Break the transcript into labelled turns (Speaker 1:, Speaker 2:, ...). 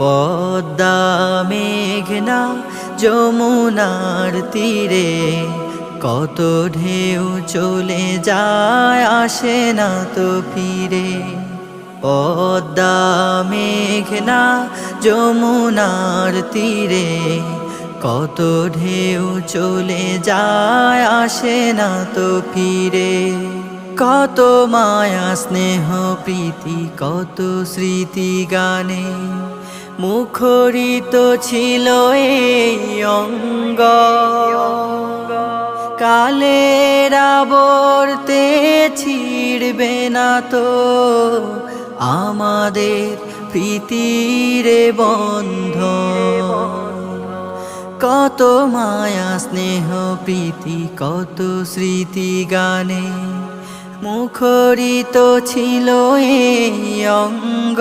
Speaker 1: পদ্মা মেঘনা যমুনার তীরে কত ঢেউ চলে যায় আসে না তো ফিরে। পদ্মা মেঘনা যমুনার তীরে কত ঢেউ চলে যায় আসে না তো ফিরে। কত মায়া স্নেহ প্রীতি কত স্মৃতি গানে মুখরিত ছিল এই অঙ্গ। কালের আবর্তে ছিড়বে না তো আমাদের প্রীতির বন্ধন। কত মায়া স্নেহ প্রীতি কত স্মৃতি গানে মুখরিত ছিল এই অঙ্গ।